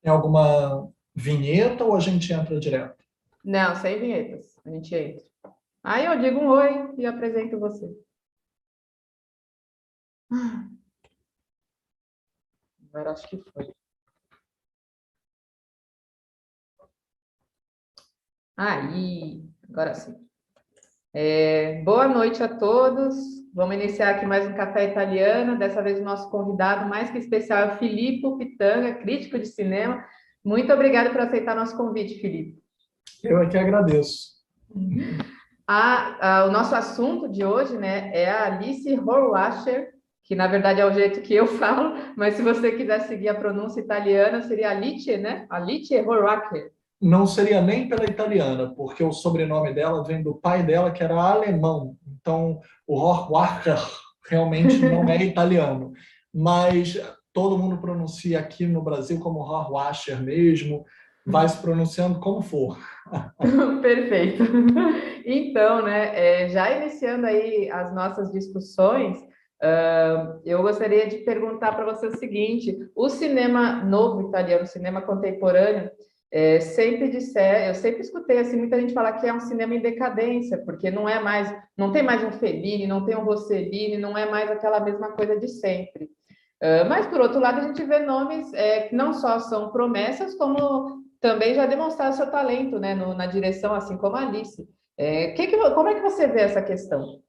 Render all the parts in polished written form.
Tem alguma vinheta ou a gente entra direto? Não, sem vinhetas. A gente entra. Aí eu digo um oi e apresento você. Agora acho que foi. Aí, agora sim. Boa noite a todos. Vamos iniciar aqui mais um Café Italiano. Dessa vez o nosso convidado mais que especial é o Filippo Pitanga, crítico de cinema. Muito obrigada por aceitar nosso convite, Filipe. Eu aqui agradeço. O nosso assunto de hoje, né, é a Alice Rohrwacher, que na verdade é o jeito que eu falo, mas se você quiser seguir a pronúncia italiana, seria Alice, né? Alice Rohrwacher. Não seria nem pela italiana, porque o sobrenome dela vem do pai dela, que era alemão. Então, o Rohrwacher realmente não é italiano. Mas todo mundo pronuncia aqui no Brasil como Rohrwacher mesmo, vai se pronunciando como for. Perfeito. Então, né, já iniciando aí as nossas discussões, eu gostaria de perguntar para você o seguinte: o cinema novo italiano, o cinema contemporâneo, eu sempre escutei assim muita gente falar que é um cinema em decadência, porque não tem mais um Fellini, não tem um Rossellini, não é mais aquela mesma coisa de sempre. Mas, por outro lado, a gente vê nomes que não só são promessas, como também já demonstraram seu talento, né, na direção, assim como a Alice. Como é que você vê essa questão?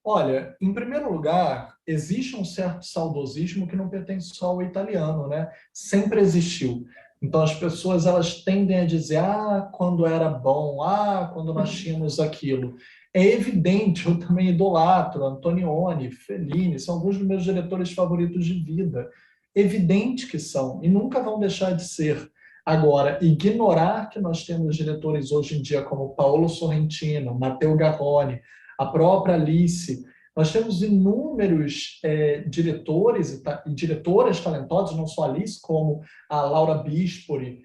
Olha, em primeiro lugar, existe um certo saudosismo que não pertence só ao italiano, né? Sempre existiu. Então as pessoas elas tendem a dizer, quando era bom, quando nós tínhamos aquilo. É evidente, eu também idolatro Antonioni, Fellini, são alguns dos meus diretores favoritos de vida. Evidente que são, e nunca vão deixar de ser. Agora, ignorar que nós temos diretores hoje em dia como Paolo Sorrentino, Matteo Garrone, a própria Alice. Nós temos inúmeros diretores e diretoras talentosos, não só a Alice, como a Laura Bispori,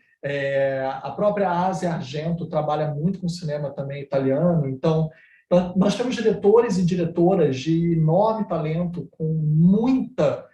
a própria Asia Argento trabalha muito com cinema também italiano. Então, nós temos diretores e diretoras de enorme talento, com muita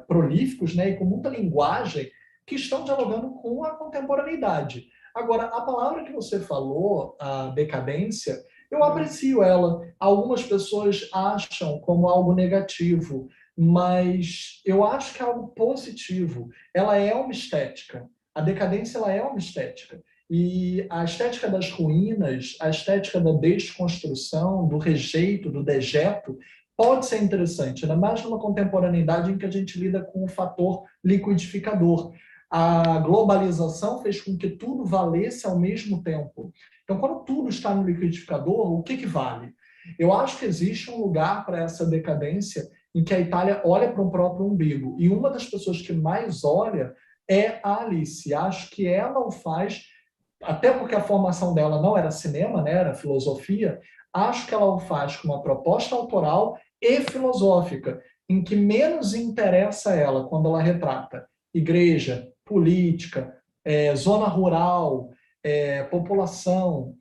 prolíficos, né, e com muita linguagem, que estão dialogando com a contemporaneidade. Agora, a palavra que você falou, a decadência, eu aprecio ela. Algumas pessoas acham como algo negativo, mas eu acho que é algo positivo. Ela é uma estética. A decadência ela é uma estética. E a estética das ruínas, a estética da desconstrução, do rejeito, do dejeto, pode ser interessante, ainda mais numa contemporaneidade em que a gente lida com o fator liquidificador. A globalização fez com que tudo valesse ao mesmo tempo. Então, quando tudo está no liquidificador, o que vale? Eu acho que existe um lugar para essa decadência em que a Itália olha para o próprio umbigo. E uma das pessoas que mais olha é a Alice. Acho que ela o faz, até porque a formação dela não era cinema, né, era filosofia. Acho que ela o faz com uma proposta autoral e filosófica, em que menos interessa a ela quando ela retrata igreja, política, zona rural, população,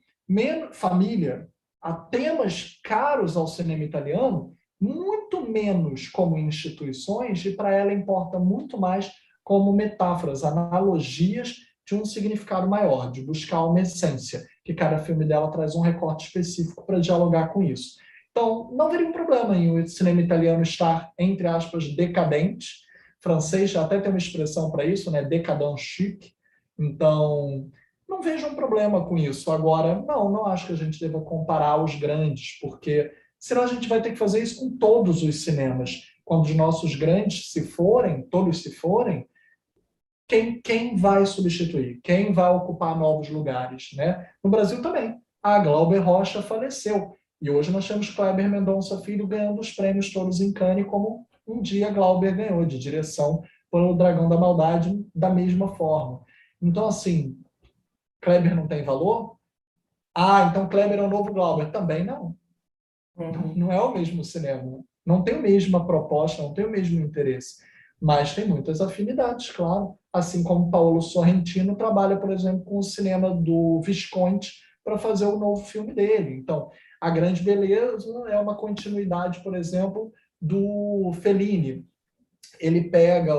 família, a temas caros ao cinema italiano, muito menos como instituições, e para ela importa muito mais como metáforas, analogias de um significado maior, de buscar uma essência, que cada filme dela traz um recorte específico para dialogar com isso. Então, não veria um problema em o cinema italiano estar, entre aspas, decadente. Francês até tem uma expressão para isso, né? Décadent chic. Então, não vejo um problema com isso. Agora, não acho que a gente deva comparar os grandes, porque senão a gente vai ter que fazer isso com todos os cinemas. Quando os nossos grandes se forem, todos se forem, quem vai substituir? Quem vai ocupar novos lugares? Né? No Brasil também. A Glauber Rocha faleceu. E hoje nós temos Kleber Mendonça Filho ganhando os prêmios todos em Cannes, como um dia Glauber ganhou, de direção pelo Dragão da Maldade, da mesma forma. Então, assim, Kleber não tem valor? Então Kleber é o novo Glauber. Também não. Não é o mesmo cinema. Não tem a mesma proposta, não tem o mesmo interesse. Mas tem muitas afinidades, claro. Assim como Paolo Sorrentino trabalha, por exemplo, com o cinema do Visconti para fazer o novo filme dele. Então, A Grande Beleza é uma continuidade, por exemplo, do Fellini. Ele pega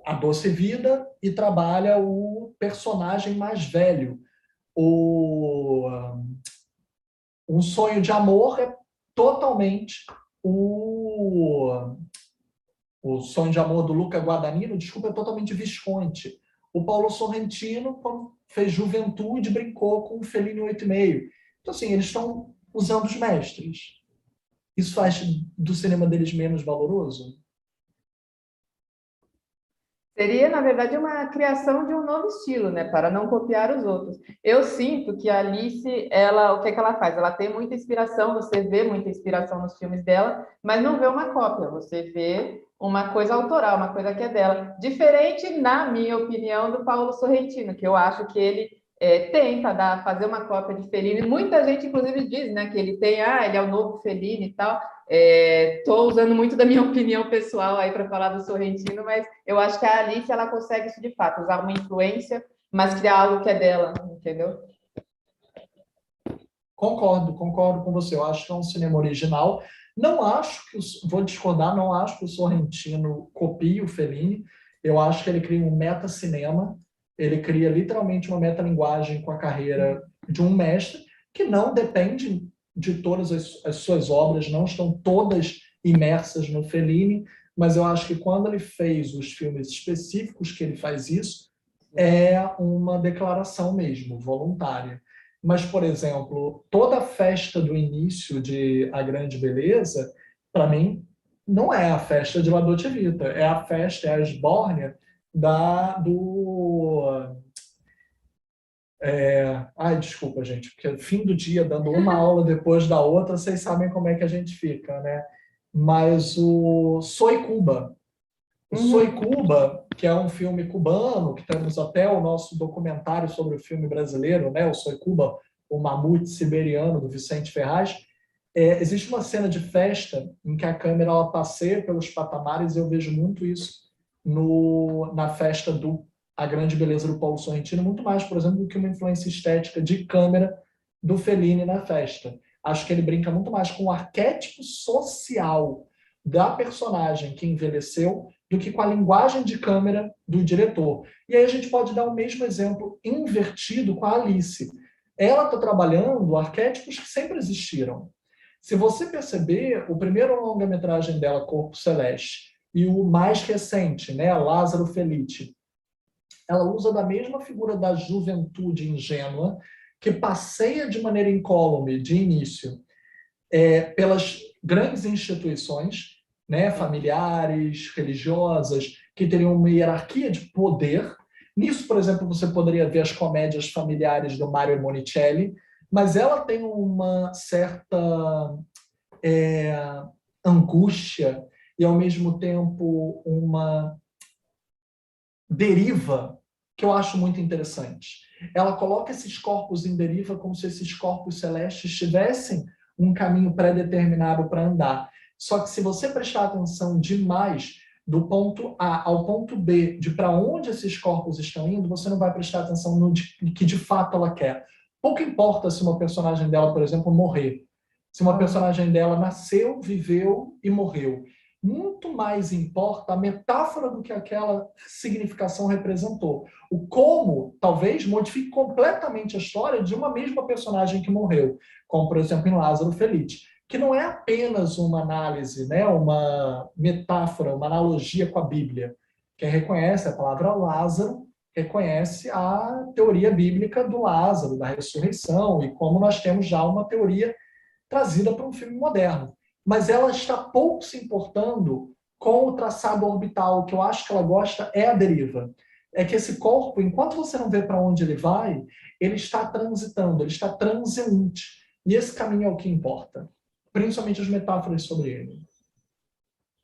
A Doce Vida e trabalha o personagem mais velho. O Um Sonho de Amor é totalmente o, o Sonho de Amor do Luca Guadagnino, desculpa, é totalmente Visconti. O Paulo Sorrentino, quando fez Juventude, brincou com o Fellini 8,5. Então, assim, eles estão usando os mestres. Isso faz do cinema deles menos valoroso? Seria, na verdade, uma criação de um novo estilo, né, para não copiar os outros. Eu sinto que a Alice, ela, o que é que ela faz? Ela tem muita inspiração, você vê muita inspiração nos filmes dela, mas não vê uma cópia, você vê uma coisa autoral, uma coisa que é dela. Diferente, na minha opinião, do Paulo Sorrentino, que eu acho que ele tenta fazer uma cópia de Fellini. Muita gente, inclusive, diz, né, que ele tem, ele é o novo Fellini e tal. Estou usando muito da minha opinião pessoal aí para falar do Sorrentino, mas eu acho que a Alice ela consegue isso de fato, usar uma influência, mas criar algo que é dela, entendeu? Concordo com você. Eu acho que é um cinema original. Não acho que, vou discordar, não acho que o Sorrentino copie o Fellini. Eu acho que ele cria um meta-cinema. Ele cria literalmente uma metalinguagem com a carreira de um mestre que não depende de todas as suas obras, não estão todas imersas no Fellini, mas eu acho que quando ele fez os filmes específicos que ele faz isso, é uma declaração mesmo, voluntária. Mas, por exemplo, toda a festa do início de A Grande Beleza, para mim, não é a festa de La Dolce Vita, é a festa, é a esbórnia do... Ai, desculpa, gente, porque fim do dia, dando uma aula depois da outra, vocês sabem como é que a gente fica, né? Mas o Soy Cuba, o Soy Uhum. Cuba, que é um filme cubano, que temos até o nosso documentário sobre o filme brasileiro, né? O Soy Cuba, o Mamute Siberiano, do Vicente Ferraz. Existe uma cena de festa em que a câmera ela passeia pelos patamares, e eu vejo muito isso na festa do A Grande Beleza do Paulo Sorrentino, muito mais, por exemplo, do que uma influência estética de câmera do Fellini na festa. Acho que ele brinca muito mais com o arquétipo social da personagem que envelheceu do que com a linguagem de câmera do diretor. E aí a gente pode dar o mesmo exemplo invertido com a Alice. Ela está trabalhando arquétipos que sempre existiram. Se você perceber, o primeiro longa-metragem dela, Corpo Celeste, e o mais recente, né, Lázaro Felice, ela usa da mesma figura da juventude ingênua, que passeia de maneira incólume, de início, pelas grandes instituições, né, familiares, religiosas, que teriam uma hierarquia de poder. Nisso, por exemplo, você poderia ver as comédias familiares do Mario Monicelli, mas ela tem uma certa é, angústia e, ao mesmo tempo, uma deriva que eu acho muito interessante. Ela coloca esses corpos em deriva como se esses corpos celestes tivessem um caminho pré-determinado para andar. Só que se você prestar atenção demais do ponto A ao ponto B, de para onde esses corpos estão indo, você não vai prestar atenção no que de fato ela quer. Pouco importa se uma personagem dela, por exemplo, morrer. Se uma personagem dela nasceu, viveu e morreu. Muito mais importa a metáfora do que aquela significação representou. O como talvez modifique completamente a história de uma mesma personagem que morreu, como por exemplo em Lázaro Felice, que não é apenas uma análise, né, uma metáfora, uma analogia com a Bíblia. Quem reconhece a palavra Lázaro reconhece a teoria bíblica do Lázaro, da ressurreição, e como nós temos já uma teoria trazida para um filme moderno. Mas ela está pouco se importando com o traçado orbital. O que eu acho que ela gosta é a deriva. É que esse corpo, enquanto você não vê para onde ele vai, ele está transitando, ele está transeunte. E esse caminho é o que importa. Principalmente as metáforas sobre ele.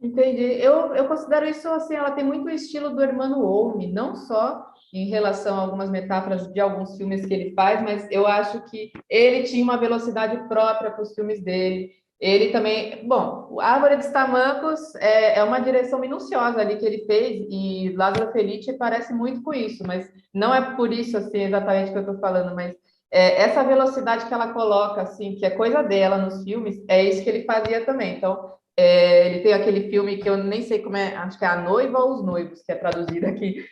Entendi. Eu considero isso assim, ela tem muito o estilo do Hermano Olme, não só em relação a algumas metáforas de alguns filmes que ele faz, mas eu acho que ele tinha uma velocidade própria para os filmes dele. Ele também, bom, o Árvore dos Tamancos é uma direção minuciosa ali que ele fez, e Lázaro Felice parece muito com isso, mas não é por isso assim exatamente que eu estou falando, mas essa velocidade que ela coloca, assim, que é coisa dela nos filmes, é isso que ele fazia também. Então, ele tem aquele filme que eu nem sei como é, acho que é A Noiva ou Os Noivos, que é traduzido aqui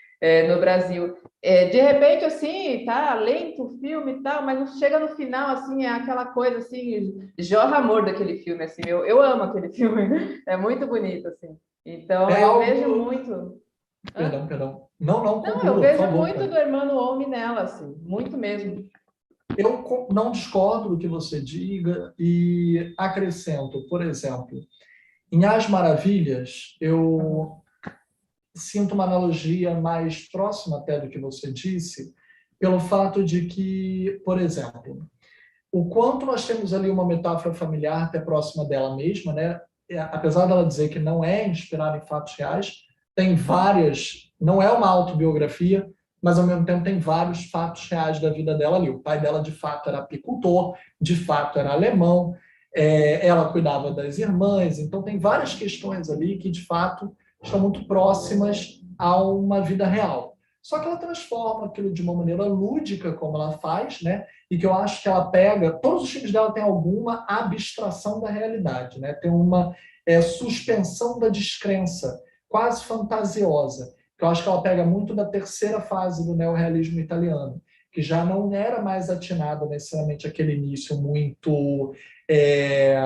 no Brasil. De repente, assim, tá lento o filme e tal, mas chega no final, assim, é aquela coisa, assim, jorra amor daquele filme, assim, eu amo aquele filme, é muito bonito, assim. Então, É eu vejo algo... muito... Hã? Perdão, perdão. Não, não, Não, eu conclua, por vejo favor, muito do cara. Hermano Homem nela, assim, muito mesmo. Não discordo do que você diga e acrescento, por exemplo, em As Maravilhas, eu sinto uma analogia mais próxima até do que você disse, pelo fato de que, por exemplo, o quanto nós temos ali uma metáfora familiar até próxima dela mesma, né? Apesar dela dizer que não é inspirada em fatos reais, tem várias, não é uma autobiografia, mas ao mesmo tempo tem vários fatos reais da vida dela ali. O pai dela de fato era apicultor, de fato era alemão, ela cuidava das irmãs, então tem várias questões ali que de fato estão muito próximas a uma vida real. Só que ela transforma aquilo de uma maneira lúdica, como ela faz, né? E que eu acho que ela pega. Todos os filmes dela têm alguma abstração da realidade, né? Tem uma suspensão da descrença, quase fantasiosa, que eu acho que ela pega muito da terceira fase do neorrealismo italiano, que já não era mais atinada necessariamente aquele início muito é,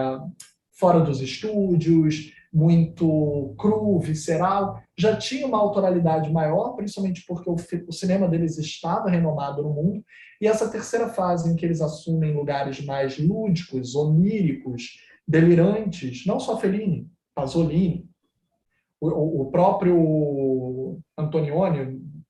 fora dos estúdios, muito cru, visceral, já tinha uma autoralidade maior, principalmente porque o cinema deles estava renomado no mundo, e essa terceira fase em que eles assumem lugares mais lúdicos, oníricos, delirantes, não só Fellini, Pasolini, o próprio Antonioni,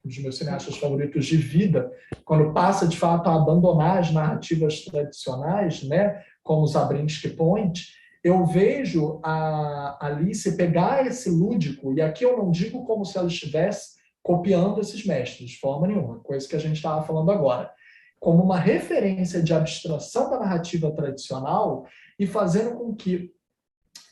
um dos meus cineastas favoritos de vida, quando passa de fato a abandonar as narrativas tradicionais, né, como Zabriskie Point, eu vejo a Alice pegar esse lúdico, e aqui eu não digo como se ela estivesse copiando esses mestres, de forma nenhuma, coisa que a gente estava falando agora, como uma referência de abstração da narrativa tradicional e fazendo com que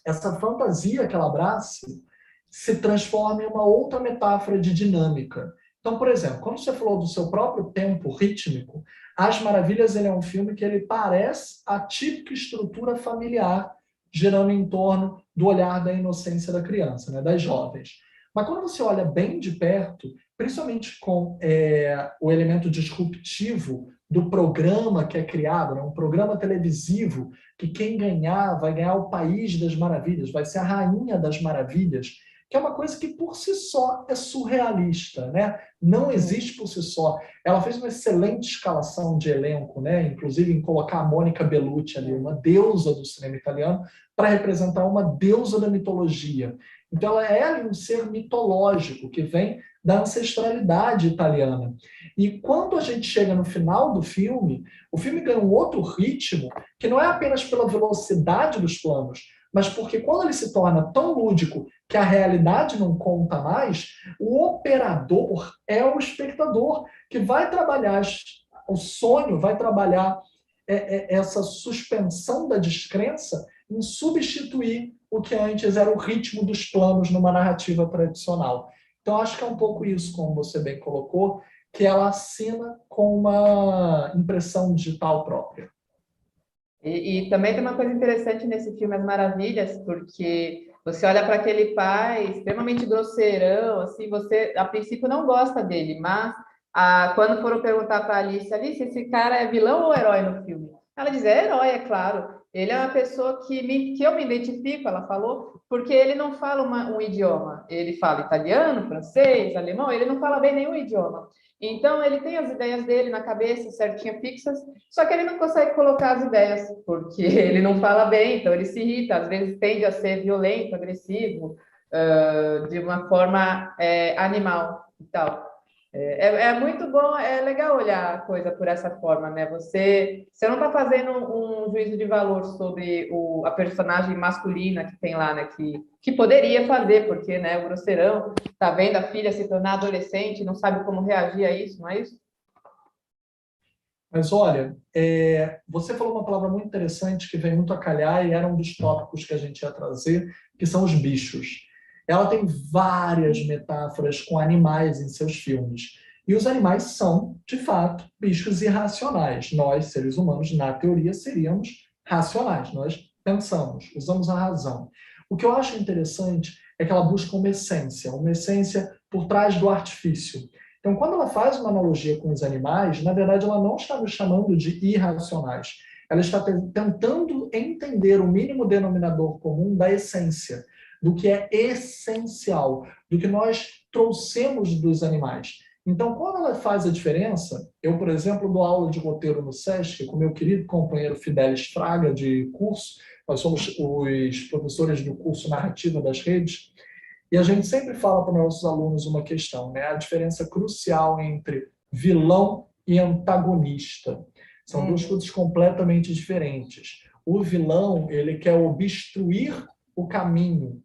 essa fantasia que ela abrace se transforma em uma outra metáfora de dinâmica. Então, por exemplo, quando você falou do seu próprio tempo rítmico, As Maravilhas ele é um filme que ele parece a típica estrutura familiar girando em torno do olhar da inocência da criança, né, das jovens. Mas quando você olha bem de perto, principalmente com o elemento disruptivo do programa que é criado, né, um programa televisivo que quem ganhar vai ganhar o País das Maravilhas, vai ser a Rainha das Maravilhas, que é uma coisa que por si só é surrealista, né? Não existe por si só. Ela fez uma excelente escalação de elenco, né? Inclusive em colocar a Mônica Bellucci ali, uma deusa do cinema italiano, para representar uma deusa da mitologia. Então ela é um ser mitológico que vem da ancestralidade italiana. E quando a gente chega no final do filme, o filme ganha um outro ritmo que não é apenas pela velocidade dos planos, mas porque quando ele se torna tão lúdico que a realidade não conta mais, o operador é o espectador que vai trabalhar o sonho, vai trabalhar essa suspensão da descrença em substituir o que antes era o ritmo dos planos numa narrativa tradicional. Então, acho que é um pouco isso, como você bem colocou, que ela assina com uma impressão digital própria. E também tem uma coisa interessante nesse filme As Maravilhas, porque você olha para aquele pai extremamente grosseirão, assim, você a princípio não gosta dele, mas quando foram perguntar para Alice, Alice, esse cara é vilão ou herói no filme? Ela diz, é herói, é claro. Ele é uma pessoa que eu me identifico, ela falou, porque ele não fala um idioma. Ele fala italiano, francês, alemão, ele não fala bem nenhum idioma. Então, ele tem as ideias dele na cabeça, certinho, fixas, só que ele não consegue colocar as ideias, porque ele não fala bem, então ele se irrita, às vezes tende a ser violento, agressivo, de uma forma animal e tal. É muito bom, é legal olhar a coisa por essa forma, né? Você não está fazendo um juízo de valor sobre a personagem masculina que tem lá, né? Que poderia fazer, porque, né, o grosseirão tá vendo a filha se tornar adolescente, não sabe como reagir a isso, não é isso? Mas olha, você falou uma palavra muito interessante que vem muito a calhar e era um dos tópicos que a gente ia trazer, que são os bichos. Ela tem várias metáforas com animais em seus filmes. E os animais são, de fato, bichos irracionais. Nós, seres humanos, na teoria, seríamos racionais. Nós pensamos, usamos a razão. O que eu acho interessante é que ela busca uma essência por trás do artifício. Então, quando ela faz uma analogia com os animais, na verdade, ela não está nos chamando de irracionais. Ela está tentando entender o mínimo denominador comum da essência, do que é essencial, do que nós trouxemos dos animais. Então, quando ela faz a diferença, eu, por exemplo, dou aula de roteiro no SESC com meu querido companheiro Fidelis Fraga, de curso, nós somos os professores do curso Narrativa das Redes, e a gente sempre fala para nossos alunos uma questão, né? A diferença crucial entre vilão e antagonista. São duas coisas completamente diferentes. O vilão, ele quer obstruir o caminho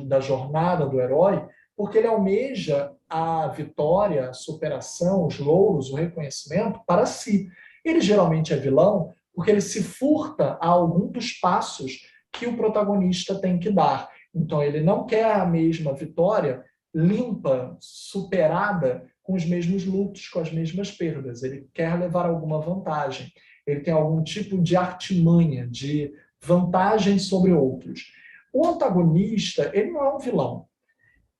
da jornada do herói, porque ele almeja a vitória, a superação, os louros, o reconhecimento para si. Ele geralmente é vilão porque ele se furta a algum dos passos que o protagonista tem que dar. Então, ele não quer a mesma vitória limpa, superada, com os mesmos lutos, com as mesmas perdas. Ele quer levar alguma vantagem. Ele tem algum tipo de artimanha, de vantagem sobre outros. O antagonista, ele não é um vilão.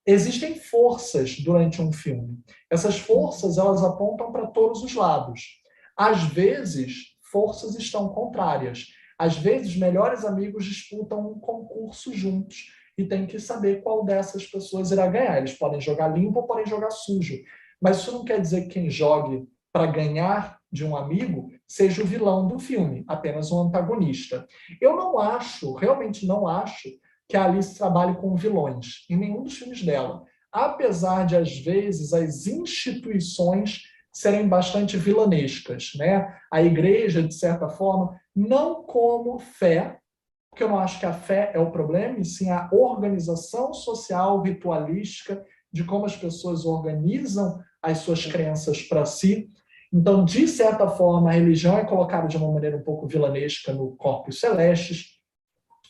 Existem forças durante um filme. Essas forças, elas apontam para todos os lados. Às vezes, forças estão contrárias. Às vezes, melhores amigos disputam um concurso juntos e tem que saber qual dessas pessoas irá ganhar. Eles podem jogar limpo ou podem jogar sujo. Mas isso não quer dizer que quem jogue para ganhar de um amigo seja o vilão do filme, apenas um antagonista. Eu não acho, realmente não acho, que a Alice trabalhe com vilões em nenhum dos filmes dela. Apesar de, às vezes, as instituições serem bastante vilanescas, né? A igreja, de certa forma, não como fé, porque eu não acho que a fé é o problema, e sim a organização social, ritualística, de como as pessoas organizam as suas crenças para si. Então, de certa forma, a religião é colocada de uma maneira um pouco vilanesca no Corpos Celestes.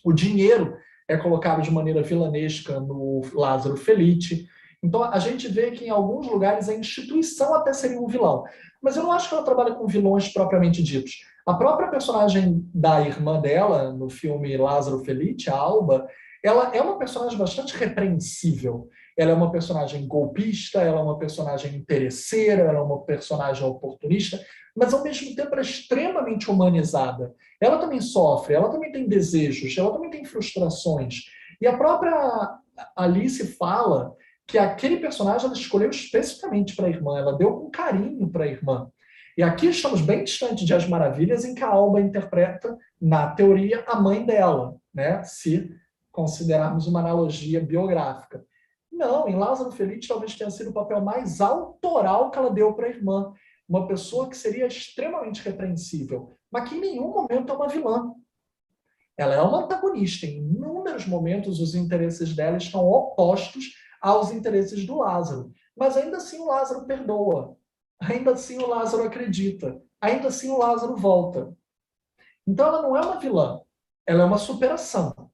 O dinheiro é colocado de maneira vilanesca no Lázaro Felice. Então, a gente vê que em alguns lugares a instituição até seria um vilão. Mas eu não acho que ela trabalha com vilões propriamente ditos. A própria personagem da irmã dela, no filme Lázaro Felice, a Alba, ela é uma personagem bastante repreensível. Ela é uma personagem golpista, ela é uma personagem interesseira, ela é uma personagem oportunista, mas ao mesmo tempo ela é extremamente humanizada. Ela também sofre, ela também tem desejos, ela também tem frustrações. E a própria Alice fala que aquele personagem ela escolheu especificamente para a irmã, ela deu com carinho para a irmã. E aqui estamos bem distante de As Maravilhas, em que a Alba interpreta, na teoria, a mãe dela, né? Se considerarmos uma analogia biográfica. Não, em Lázaro Felice talvez tenha sido o papel mais autoral que ela deu para a irmã. Uma pessoa que seria extremamente repreensível, mas que em nenhum momento é uma vilã. Ela é uma antagonista. Em inúmeros momentos, os interesses dela estão opostos aos interesses do Lázaro. Mas ainda assim o Lázaro perdoa. Ainda assim o Lázaro acredita. Ainda assim o Lázaro volta. Então ela não é uma vilã. Ela é uma superação.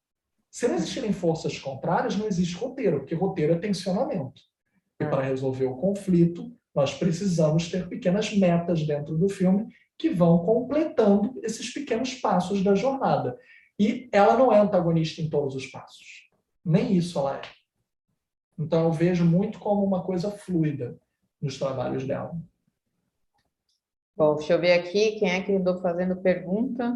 Se não existirem forças contrárias, não existe roteiro, porque roteiro é tensionamento. E para resolver o conflito, nós precisamos ter pequenas metas dentro do filme que vão completando esses pequenos passos da jornada. E ela não é antagonista em todos os passos. Nem isso ela é. Então eu vejo muito como uma coisa fluida nos trabalhos dela. Bom, deixa eu ver aqui quem é que andou fazendo pergunta.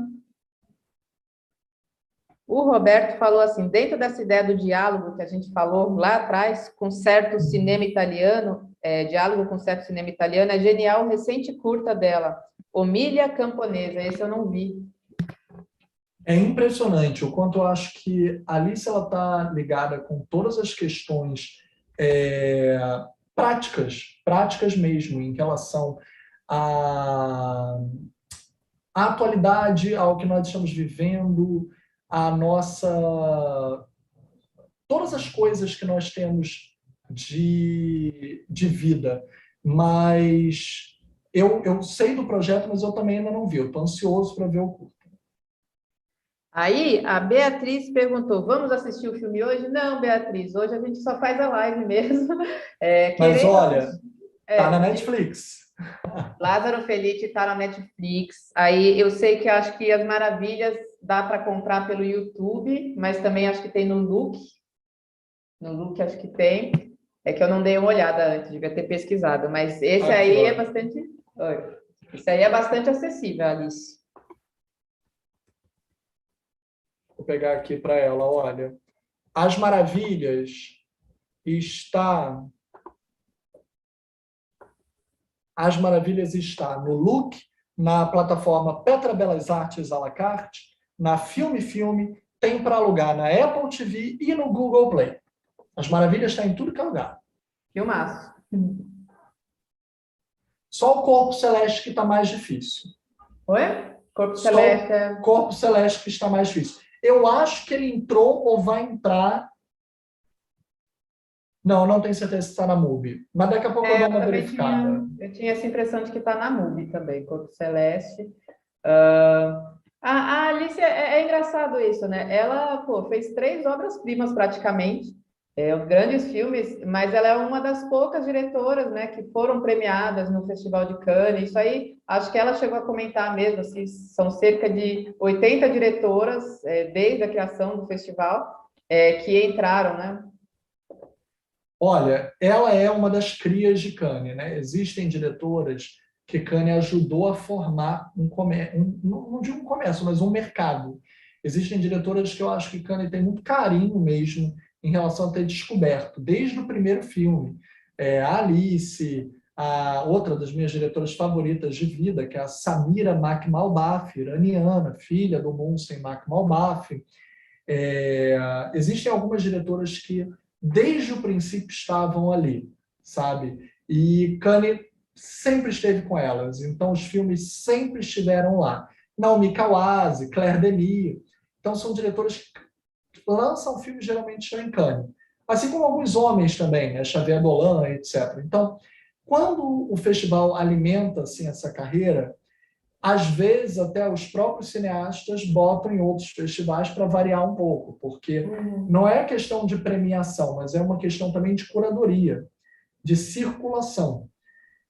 O Roberto falou assim, dentro dessa ideia do diálogo que a gente falou lá atrás, com certo cinema italiano, diálogo com certo cinema italiano, é genial o recente curta dela, Omília Camponesa, esse eu não vi. É impressionante o quanto eu acho que a Alice está ligada com todas as questões práticas mesmo, em relação à atualidade, ao que nós estamos vivendo, a nossa... todas as coisas que nós temos de vida. Mas eu sei do projeto, mas eu também ainda não vi. Eu estou ansioso para ver o curto. Aí, a Beatriz perguntou, vamos assistir o filme hoje? Não, Beatriz, hoje a gente só faz a live mesmo. Mas olha, Tá na Netflix. Lázaro Felice está na Netflix. Aí eu sei que acho que As Maravilhas dá para comprar pelo YouTube, mas também acho que tem no Look. No Look acho que tem. É que eu não dei uma olhada antes, devia ter pesquisado. Mas esse aí é bastante. Oi. Esse aí é bastante acessível, Alice. Vou pegar aqui para ela, olha. As Maravilhas está... As Maravilhas está no Look, na plataforma Petra Belas Artes à la carte, na Filme Filme, tem para alugar na Apple TV e no Google Play. As Maravilhas está em tudo que é lugar. Filmaço. Só o Corpo Celeste que está mais difícil. Oi? Corpo Celeste. Corpo Celeste que está mais difícil. Eu acho que ele entrou ou vai entrar. Não tenho certeza se está na MUBI. Mas daqui a pouco eu dou uma verificada. Eu tinha essa impressão de que está na MUBI também, Corpo Celeste. A Alice é engraçado isso, né? Ela fez 3 obras-primas praticamente, grandes filmes, mas ela é uma das poucas diretoras, né, que foram premiadas no Festival de Cannes. Isso aí, acho que ela chegou a comentar mesmo, assim, são cerca de 80 diretoras, desde a criação do festival, que entraram, né? Olha, ela é uma das crias de Cannes, né? Existem diretoras que Cannes ajudou a formar um comércio, não digo um comércio, mas um mercado. Existem diretoras que eu acho que Cannes tem muito carinho mesmo em relação a ter descoberto, desde o primeiro filme. A Alice, a outra das minhas diretoras favoritas de vida, que é a Samira Mac-Malbaf, iraniana, filha do Mohsen Mac-Malbaf. Existem algumas diretoras que desde o princípio estavam ali, sabe? E Cannes sempre esteve com elas, então os filmes sempre estiveram lá. Naomi Kawase, Claire Denis, então são diretoras que lançam filmes geralmente já em Cannes. Assim como alguns homens também, né? Xavier Dolan, etc. Então, quando o festival alimenta assim, essa carreira, às vezes até os próprios cineastas botam em outros festivais para variar um pouco, porque não é questão de premiação, mas é uma questão também de curadoria, de circulação.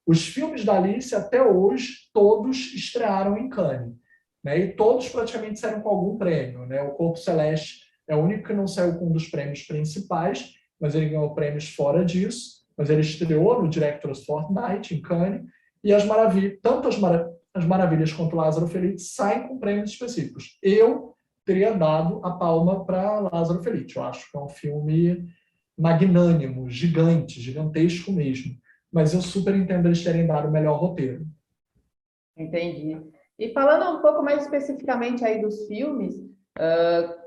Os filmes da Alice, até hoje, todos estrearam em Cannes, né? E todos praticamente saíram com algum prêmio, né? O Corpo Celeste é o único que não saiu com um dos prêmios principais, mas ele ganhou prêmios fora disso, mas ele estreou no Directors Fortnight, em Cannes, e tanto as Maravilhas quanto Lázaro Felice saem com prêmios específicos. Eu teria dado a palma para Lázaro Felice. Eu acho que é um filme magnânimo, gigante, gigantesco mesmo. Mas eu super entendo eles terem dado o melhor roteiro. Entendi. E falando um pouco mais especificamente aí dos filmes,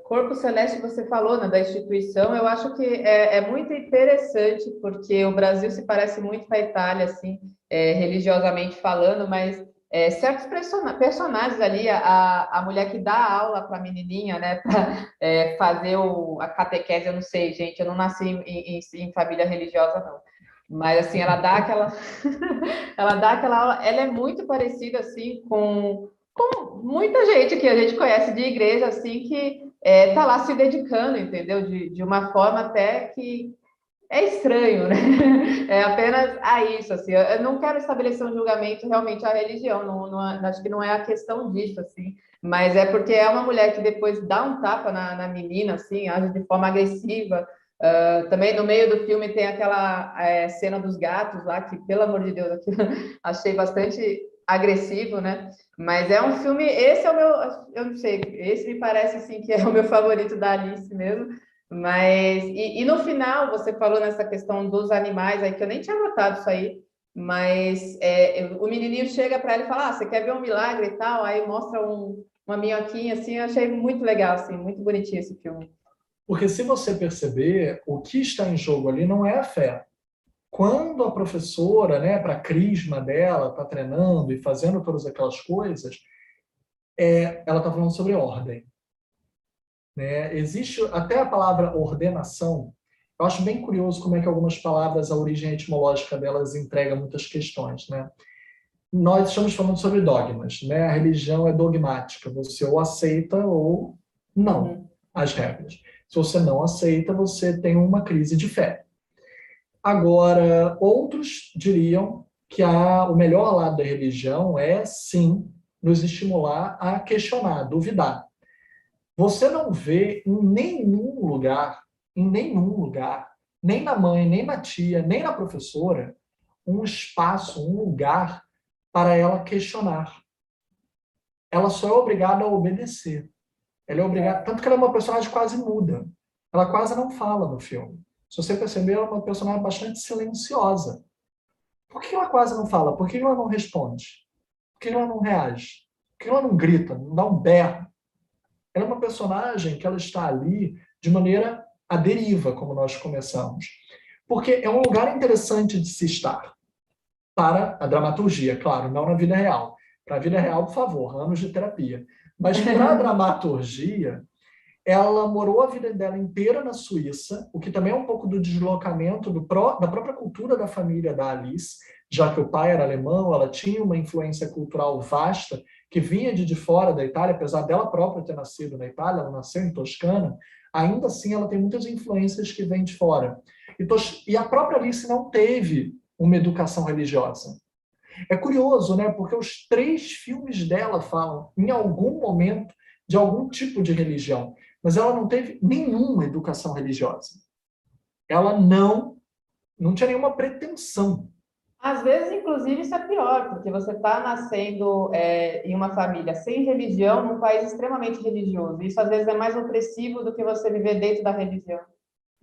Corpo Celeste, você falou, né, da instituição, eu acho que é muito interessante, porque o Brasil se parece muito com a Itália, assim, religiosamente falando, mas certos personagens ali, a mulher que dá aula para a menininha, né, para fazer a catequese, eu não sei, gente, eu não nasci em família religiosa, não. Mas, assim, ela dá aquela ela dá aquela aula, ela é muito parecida, assim, com muita gente que a gente conhece de igreja, assim, que tá lá se dedicando, entendeu? De uma forma até que é estranho, né? É apenas a isso, assim. Eu não quero estabelecer um julgamento realmente à religião, acho que não é a questão disso, assim. Mas é porque é uma mulher que depois dá um tapa na menina, assim, age de forma agressiva. Também no meio do filme tem aquela cena dos gatos lá, que, pelo amor de Deus, aquilo, achei bastante agressivo, né? Mas é um filme, esse é o meu, eu não sei, esse me parece assim que é o meu favorito da Alice mesmo. Mas, e no final, você falou nessa questão dos animais aí, que eu nem tinha notado isso aí, mas o menininho chega para ela e fala, você quer ver um milagre e tal? Aí mostra uma minhoquinha, assim, eu achei muito legal, assim, muito bonitinho esse filme. Porque se você perceber, o que está em jogo ali não é a fé. Quando a professora, né, para a crisma dela, está treinando e fazendo todas aquelas coisas, ela está falando sobre ordem. Né? Existe até a palavra ordenação. Eu acho bem curioso como é que algumas palavras, a origem etimológica delas entrega muitas questões. Né? Nós estamos falando sobre dogmas. Né? A religião é dogmática. Você ou aceita ou não as regras. Se você não aceita, você tem uma crise de fé. Agora, outros diriam que o melhor lado da religião é, sim, nos estimular a questionar, duvidar. Você não vê em nenhum lugar, nem na mãe, nem na tia, nem na professora, um espaço, um lugar para ela questionar. Ela só é obrigada a obedecer. Ela é obrigada, tanto que ela é uma personagem quase muda. Ela quase não fala no filme. Se você perceber, ela é uma personagem bastante silenciosa. Por que ela quase não fala? Por que ela não responde? Por que ela não reage? Por que ela não grita, não dá um berro? Ela é uma personagem que ela está ali de maneira à deriva, como nós começamos. Porque é um lugar interessante de se estar para a dramaturgia, claro, não na vida real. Para a vida real, por favor, anos de terapia. Mas para a dramaturgia, ela morou a vida dela inteira na Suíça, o que também é um pouco do deslocamento da própria cultura da família da Alice, já que o pai era alemão, ela tinha uma influência cultural vasta que vinha de fora da Itália, apesar dela própria ter nascido na Itália, ela nasceu em Toscana, ainda assim ela tem muitas influências que vêm de fora. E a própria Alice não teve uma educação religiosa. É curioso, né? Porque os 3 filmes dela falam, em algum momento, de algum tipo de religião, mas ela não teve nenhuma educação religiosa. Ela não tinha nenhuma pretensão. Às vezes, inclusive, isso é pior, porque você está nascendo em uma família sem religião, num país extremamente religioso. Isso, às vezes, é mais opressivo do que você viver dentro da religião.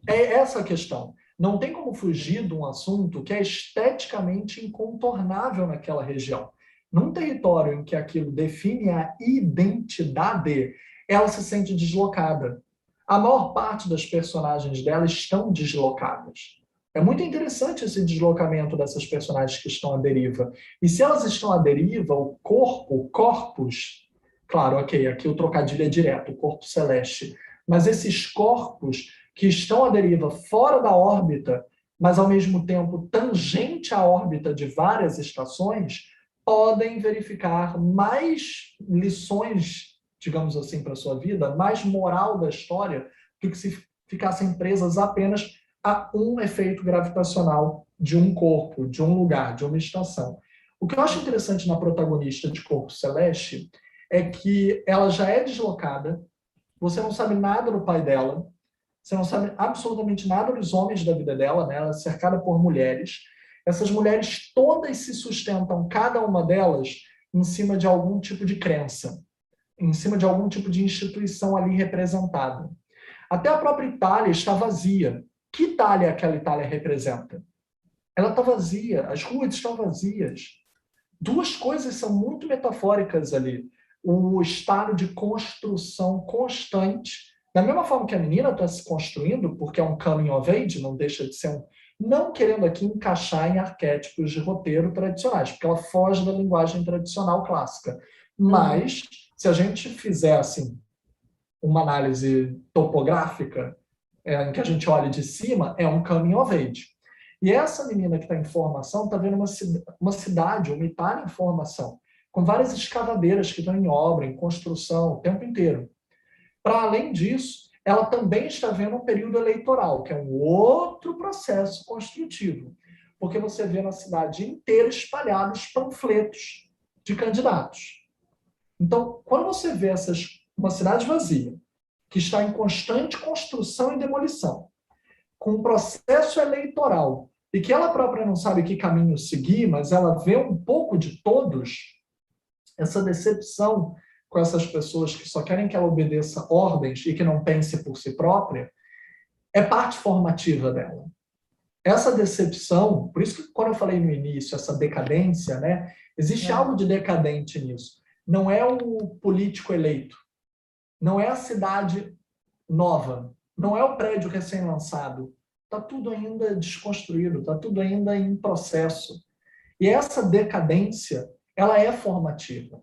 É essa a questão. Não tem como fugir de um assunto que é esteticamente incontornável naquela região. Num território em que aquilo define a identidade, ela se sente deslocada. A maior parte das personagens dela estão deslocadas. É muito interessante esse deslocamento dessas personagens que estão à deriva. E se elas estão à deriva, o corpo, o corpus, claro, ok, aqui o trocadilho é direto, o corpo celeste, mas esses corpos que estão à deriva fora da órbita, mas ao mesmo tempo tangente à órbita de várias estações, podem verificar mais lições, digamos assim, para a sua vida, mais moral da história, do que se ficassem presas apenas a um efeito gravitacional de um corpo, de um lugar, de uma estação. O que eu acho interessante na protagonista de Corpo Celeste é que ela já é deslocada, você não sabe nada do pai dela, você não sabe absolutamente nada dos homens da vida dela, né? Ela é cercada por mulheres. Essas mulheres todas se sustentam, cada uma delas, em cima de algum tipo de crença, em cima de algum tipo de instituição ali representada. Até a própria Itália está vazia. Que Itália aquela Itália representa? Ela está vazia, as ruas estão vazias. Duas coisas são muito metafóricas ali. O estado de construção constante, da mesma forma que a menina está se construindo, porque é um coming of age, não deixa de ser um. Não querendo aqui encaixar em arquétipos de roteiro tradicionais, porque ela foge da linguagem tradicional clássica. Mas, se a gente fizer assim, uma análise topográfica, em que a gente olha de cima, é um coming of age. E essa menina que está em formação está vendo uma cidade, uma Itália em formação, com várias escavadeiras que estão em obra, em construção, o tempo inteiro. Para além disso, ela também está vendo um período eleitoral, que é um outro processo construtivo, porque você vê na cidade inteira espalhados panfletos de candidatos. Então, quando você vê uma cidade vazia, que está em constante construção e demolição, com um processo eleitoral, e que ela própria não sabe que caminho seguir, mas ela vê um pouco de todos, essa decepção com essas pessoas que só querem que ela obedeça ordens e que não pense por si própria, é parte formativa dela. Essa decepção, por isso que quando eu falei no início, essa decadência, né, existe algo de decadente nisso. Não é o político eleito, não é a cidade nova, não é o prédio recém-lançado. Está tudo ainda desconstruído, está tudo ainda em processo. E essa decadência, ela é formativa.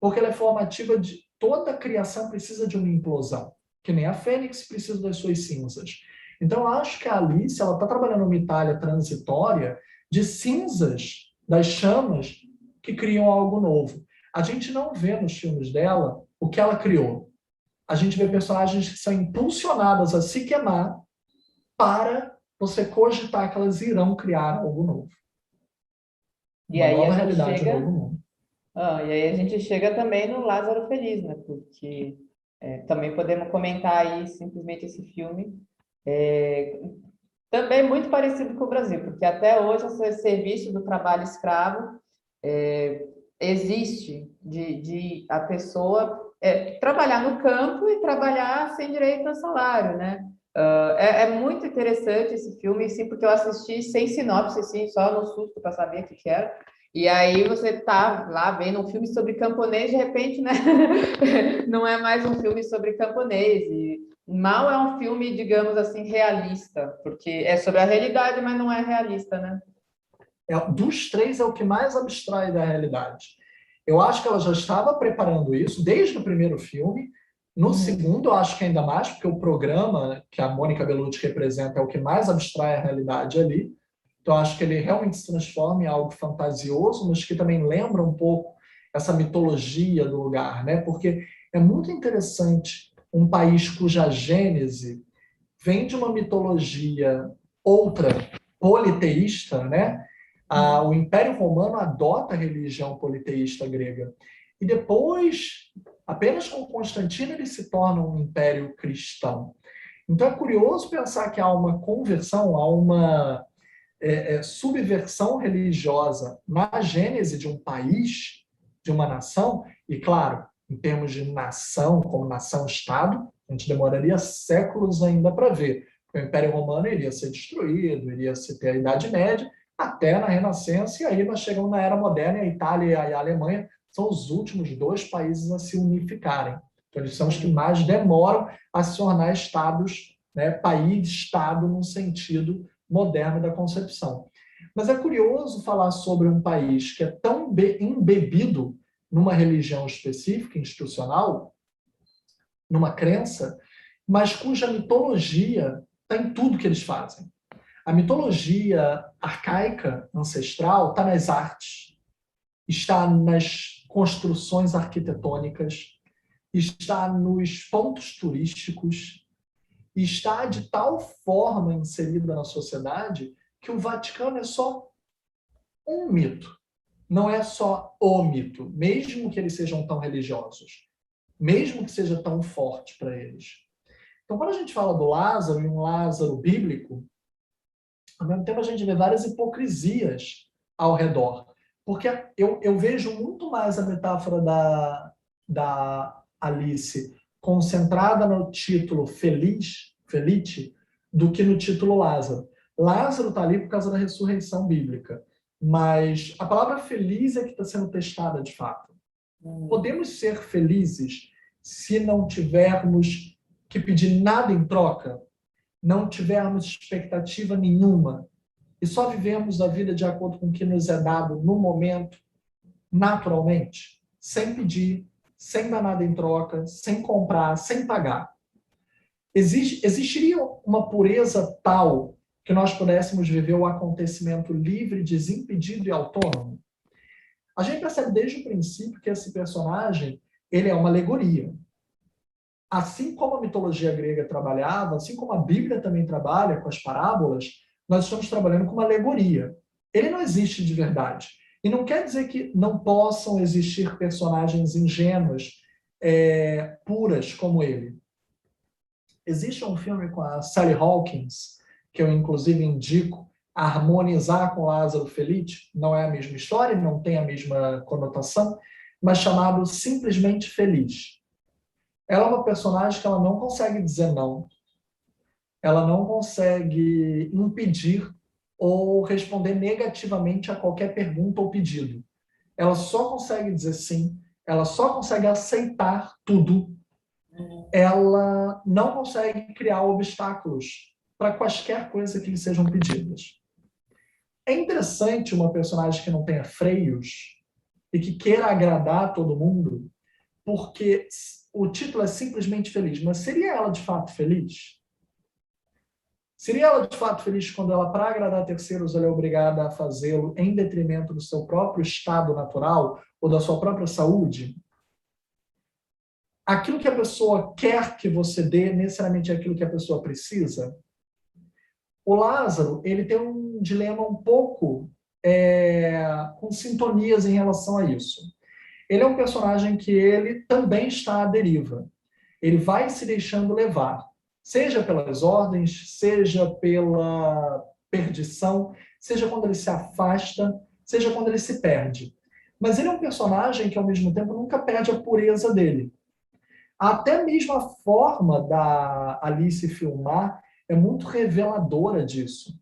Porque ela é formativa de toda a criação precisa de uma implosão, que nem a Fênix precisa das suas cinzas. Então, eu acho que a Alice ela está trabalhando uma Itália transitória de cinzas das chamas que criam algo novo. A gente não vê nos filmes dela o que ela criou. A gente vê personagens que são impulsionadas a se queimar para você cogitar que elas irão criar algo novo. E Uma aí nova a gente realidade, um chega, novo mundo. e aí a gente chega também no Lázaro Feliz, né? Porque também podemos comentar aí simplesmente esse filme. É, também muito parecido com o Brasil, porque até hoje esse serviço do trabalho escravo existe de a pessoa trabalhar no campo e trabalhar sem direito ao salário, né? É muito interessante esse filme, sim, porque eu assisti sem sinopse, assim, só no susto para saber o que era. E aí você tá lá vendo um filme sobre camponês, de repente, né? Não é mais um filme sobre camponês. E mal é um filme, digamos assim, realista, porque é sobre a realidade, mas não é realista, né? Dos três, é o que mais abstrai da realidade. Eu acho que ela já estava preparando isso desde o primeiro filme. No segundo, eu acho que ainda mais, porque o programa que a Mônica Bellucci representa é o que mais abstrai a realidade ali. Então, eu acho que ele realmente se transforma em algo fantasioso, mas que também lembra um pouco essa mitologia do lugar, né? Porque é muito interessante um país cuja gênese vem de uma mitologia outra, politeísta, né? O Império Romano adota a religião politeísta grega. E depois, apenas com Constantino, ele se torna um império cristão. Então é curioso pensar que há uma conversão, há uma subversão religiosa na gênese de um país, de uma nação, e claro, em termos de nação, como nação-estado, a gente demoraria séculos ainda para ver. O Império Romano iria ser destruído, iria se ter a Idade Média, até na Renascença, e aí nós chegamos na Era Moderna, e a Itália e a Alemanha são os últimos dois países a se unificarem. Então, eles são os que mais demoram a se tornar estados, né, país-estado, no sentido moderno da concepção. Mas é curioso falar sobre um país que é tão embebido numa religião específica, institucional, numa crença, mas cuja mitologia está em tudo que eles fazem. A mitologia arcaica, ancestral, está nas artes, está nas construções arquitetônicas, está nos pontos turísticos, está de tal forma inserida na sociedade que o Vaticano é só um mito. Não é só o mito, mesmo que eles sejam tão religiosos, mesmo que seja tão forte para eles. Então, quando a gente fala do Lázaro, e um Lázaro bíblico, ao mesmo tempo a gente vê várias hipocrisias ao redor. Porque eu vejo muito mais a metáfora da Alice concentrada no título Felite, do que no título Lázaro. Lázaro está ali por causa da ressurreição bíblica, mas a palavra feliz é que está sendo testada de fato. Podemos ser felizes se não tivermos que pedir nada em troca, não tivermos expectativa nenhuma e só vivemos a vida de acordo com o que nos é dado no momento, naturalmente, sem pedir, sem dar nada em troca, sem comprar, sem pagar. Existiria uma pureza tal que nós pudéssemos viver o acontecimento livre, desimpedido e autônomo? A gente percebe desde o princípio que esse personagem ele é uma alegoria. Assim como a mitologia grega trabalhava, assim como a Bíblia também trabalha com as parábolas, nós estamos trabalhando com uma alegoria. Ele não existe de verdade. E não quer dizer que não possam existir personagens ingênuos, puras como ele. Existe um filme com a Sally Hawkins, que eu inclusive indico, harmonizar com Lázaro Felice, não é a mesma história, não tem a mesma conotação, mas chamado Simplesmente Feliz. Ela é uma personagem que ela não consegue dizer não, ela não consegue impedir ou responder negativamente a qualquer pergunta ou pedido. Ela só consegue dizer sim, ela só consegue aceitar tudo, ela não consegue criar obstáculos para quaisquer coisa que lhe sejam pedidas. É interessante uma personagem que não tenha freios e que queira agradar todo mundo, porque o título é Simplesmente Feliz, mas seria ela de fato feliz? Seria ela de fato feliz quando ela, para agradar terceiros, ela é obrigada a fazê-lo em detrimento do seu próprio estado natural ou da sua própria saúde? Aquilo que a pessoa quer que você dê necessariamente é aquilo que a pessoa precisa? O Lázaro, ele tem um dilema um pouco com sintonias em relação a isso. Ele é um personagem que ele também está à deriva. Ele vai se deixando levar, seja pelas ordens, seja pela perdição, seja quando ele se afasta, seja quando ele se perde. Mas ele é um personagem que, ao mesmo tempo, nunca perde a pureza dele. Até mesmo a forma da Alice filmar é muito reveladora disso.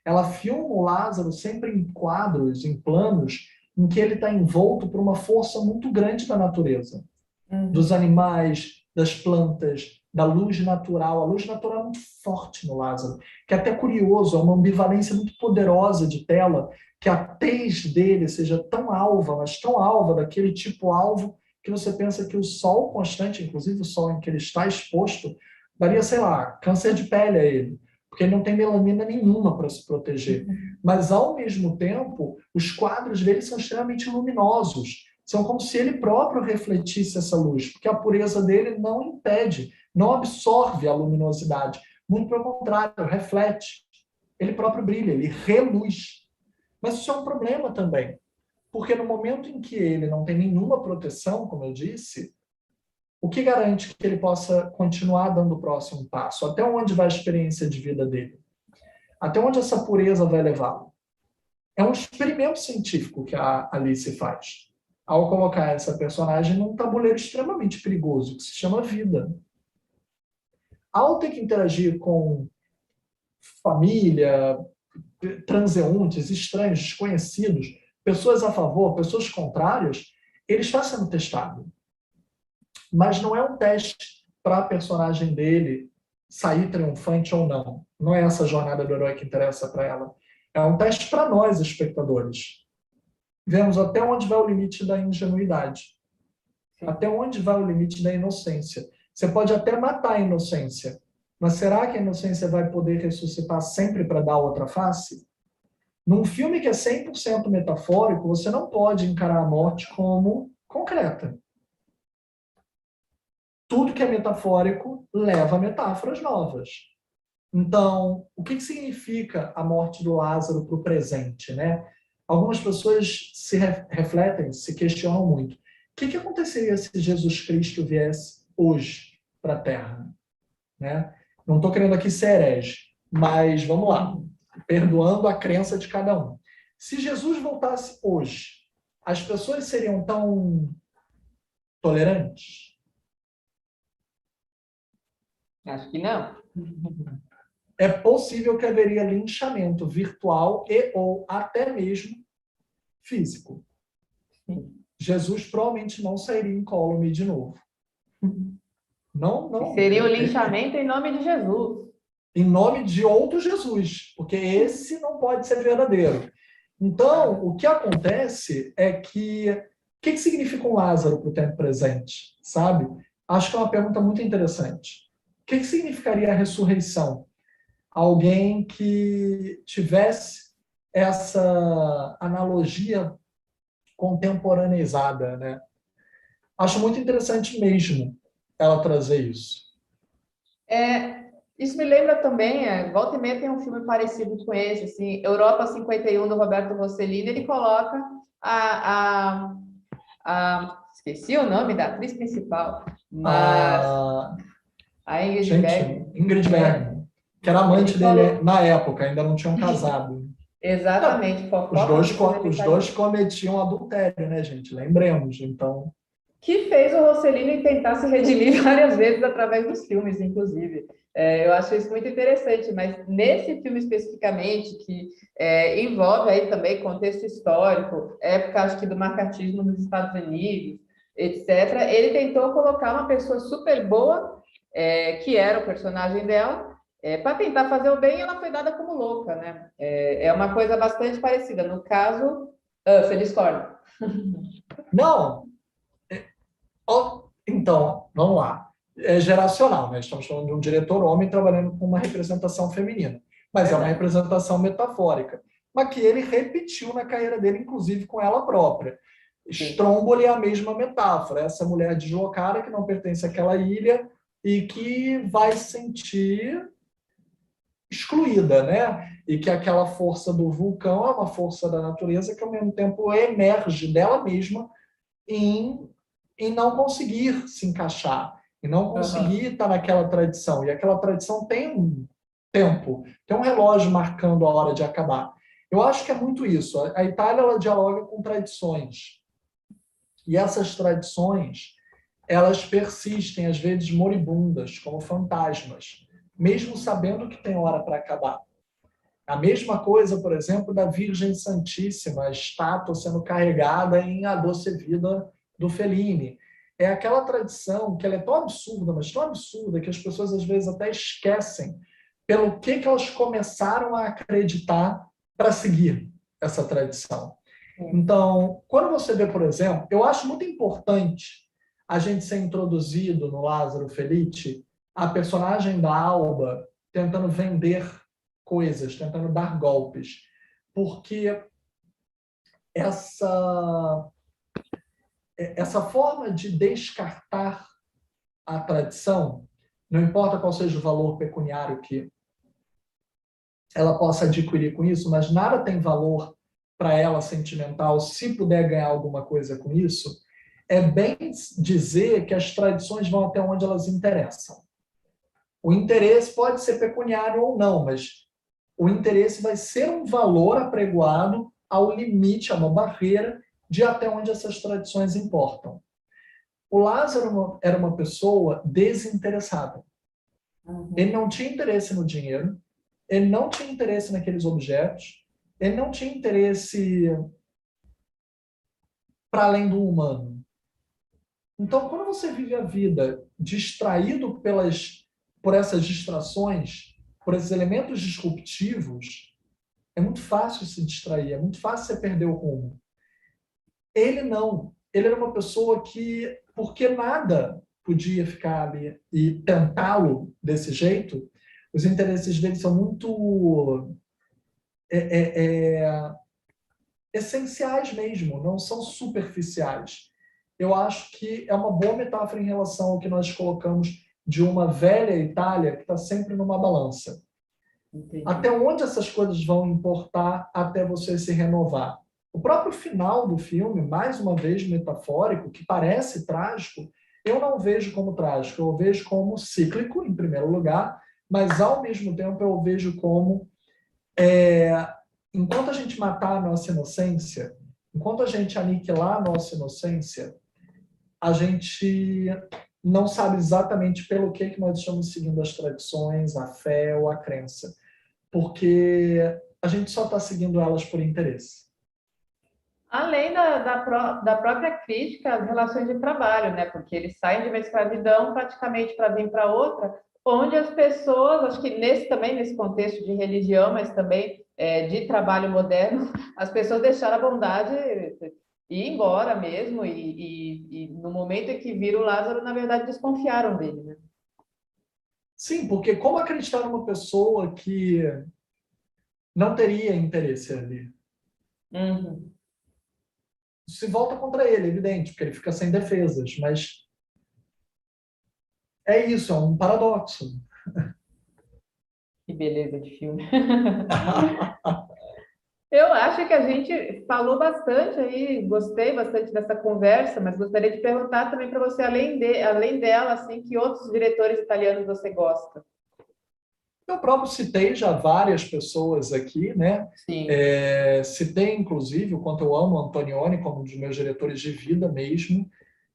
Ela filma o Lázaro sempre em quadros, em planos, em que ele está envolto por uma força muito grande da natureza, dos animais, das plantas, da luz natural. A luz natural é muito forte no Lázaro, que é até curioso, é uma ambivalência muito poderosa de tela, que a tez dele seja tão alva, mas tão alva, daquele tipo alvo, que você pensa que o sol constante, inclusive o sol em que ele está exposto, daria, sei lá, câncer de pele a ele, porque ele não tem melanina nenhuma para se proteger. Mas, ao mesmo tempo, os quadros dele são extremamente luminosos, são como se ele próprio refletisse essa luz, porque a pureza dele não impede, não absorve a luminosidade. Muito pelo contrário, reflete. Ele próprio brilha, ele reluz. Mas isso é um problema também, porque no momento em que ele não tem nenhuma proteção, como eu disse, o que garante que ele possa continuar dando o próximo passo? Até onde vai a experiência de vida dele? Até onde essa pureza vai levá-lo? É um experimento científico que a Alice faz, ao colocar essa personagem num tabuleiro extremamente perigoso, que se chama vida. Ao ter que interagir com família, transeuntes, estranhos, desconhecidos, pessoas a favor, pessoas contrárias, ele está sendo testado. Mas não é um teste para a personagem dele sair triunfante ou não. Não é essa jornada do herói que interessa para ela. É um teste para nós, espectadores. Vemos até onde vai o limite da ingenuidade. Até onde vai o limite da inocência. Você pode até matar a inocência, mas será que a inocência vai poder ressuscitar sempre para dar outra face? Num filme que é 100% metafórico, você não pode encarar a morte como concreta. Tudo que é metafórico leva a metáforas novas. Então, o que significa a morte do Lázaro para o presente, né? Algumas pessoas se refletem, se questionam muito. O que aconteceria se Jesus Cristo viesse hoje para a Terra? Né? Não estou querendo aqui ser herege, mas vamos lá, perdoando a crença de cada um. Se Jesus voltasse hoje, as pessoas seriam tão tolerantes? Acho que não. É possível que haveria linchamento virtual e ou até mesmo físico. Jesus provavelmente não sairia incólume de novo. Não. Seria o linchamento em nome de Jesus. Em nome de outro Jesus, porque esse não pode ser verdadeiro. Então, o que acontece é que... O que significa um Lázaro para o tempo presente? Sabe? Acho que é uma pergunta muito interessante. O que significaria a ressurreição? Alguém que tivesse essa analogia contemporaneizada, né? Acho muito interessante mesmo ela trazer isso. Isso me lembra também, volta e meia tem um filme parecido com esse, assim, Europa 51, do Roberto Rossellini. Ele coloca esqueci o nome da atriz principal, mas a Ingrid Bergman. Ingrid Bergman, que era amante dele na época, ainda não tinham casado. Exatamente. Os dois cometiam adultério, né, gente? Lembremos, então. Que fez o Rossellini tentar se redimir várias vezes através dos filmes, inclusive. Eu acho isso muito interessante, mas nesse filme especificamente, que envolve aí também contexto histórico, época, acho que do macartismo nos Estados Unidos, etc., ele tentou colocar uma pessoa super boa, que era o personagem dela, para tentar fazer o bem, e ela foi dada como louca, né? É uma coisa bastante parecida. No caso, você discorda? Não. Então, vamos lá. É geracional, né? Estamos falando de um diretor homem trabalhando com uma representação feminina. Mas é uma representação metafórica. Mas que ele repetiu na carreira dele, inclusive com ela própria. Stromboli é a mesma metáfora. Essa mulher deslocada que não pertence àquela ilha e que vai sentir excluída, né? E que aquela força do vulcão é uma força da natureza que, ao mesmo tempo, emerge dela mesma em, em não conseguir se encaixar, em não Aham. conseguir estar naquela tradição. E aquela tradição tem um tempo, tem um relógio marcando a hora de acabar. Eu acho que é muito isso. A Itália, ela dialoga com tradições. E essas tradições, elas persistem, às vezes moribundas, como fantasmas, mesmo sabendo que tem hora para acabar. A mesma coisa, por exemplo, da Virgem Santíssima, a estátua sendo carregada em A Doce Vida do Fellini. É aquela tradição que ela é tão absurda, mas tão absurda, que as pessoas às vezes até esquecem pelo que elas começaram a acreditar para seguir essa tradição. Então, quando você vê, por exemplo, eu acho muito importante a gente ser introduzido no Lázaro Felice, a personagem da Alba tentando vender coisas, tentando dar golpes, porque essa essa forma de descartar a tradição, não importa qual seja o valor pecuniário que ela possa adquirir com isso, mas nada tem valor para ela sentimental se puder ganhar alguma coisa com isso, é bem dizer que as tradições vão até onde elas interessam. O interesse pode ser pecuniário ou não, mas o interesse vai ser um valor apregoado ao limite, a uma barreira de até onde essas tradições importam. O Lázaro era uma pessoa desinteressada. Ele não tinha interesse no dinheiro, ele não tinha interesse naqueles objetos, ele não tinha interesse para além do humano. Então, quando você vive a vida distraído por essas distrações, por esses elementos disruptivos, é muito fácil se distrair, é muito fácil você perder o rumo. Ele não. Ele era uma pessoa que, porque nada podia ficar ali e tentá-lo desse jeito, os interesses dele são muito essenciais mesmo, não são superficiais. Eu acho que é uma boa metáfora em relação ao que nós colocamos de uma velha Itália que está sempre numa balança. Entendi. Até onde essas coisas vão importar até você se renovar? O próprio final do filme, mais uma vez metafórico, que parece trágico, eu não vejo como trágico, eu vejo como cíclico, em primeiro lugar, mas ao mesmo tempo eu vejo como enquanto a gente matar a nossa inocência, enquanto a gente aniquilar a nossa inocência, a gente não sabe exatamente pelo que nós estamos seguindo as tradições, a fé ou a crença, porque a gente só está seguindo elas por interesse. Além da própria crítica às relações de trabalho, né? Porque eles saem de uma escravidão praticamente para vir para outra, onde as pessoas, acho que nesse contexto de religião, mas também de trabalho moderno, as pessoas deixaram a bondade ir embora mesmo, e no momento em que viram o Lázaro, na verdade, desconfiaram dele, né? Sim, porque como acreditar numa pessoa que não teria interesse ali? Uhum. Se volta contra ele, evidente, porque ele fica sem defesas, mas é isso, é um paradoxo. Que beleza de filme. Eu acho que a gente falou bastante aí, gostei bastante dessa conversa, mas gostaria de perguntar também para você, além dela, assim, que outros diretores italianos você gosta? Eu próprio citei já várias pessoas aqui, né? Sim. Citei, inclusive, o quanto eu amo Antonioni como um dos meus diretores de vida mesmo,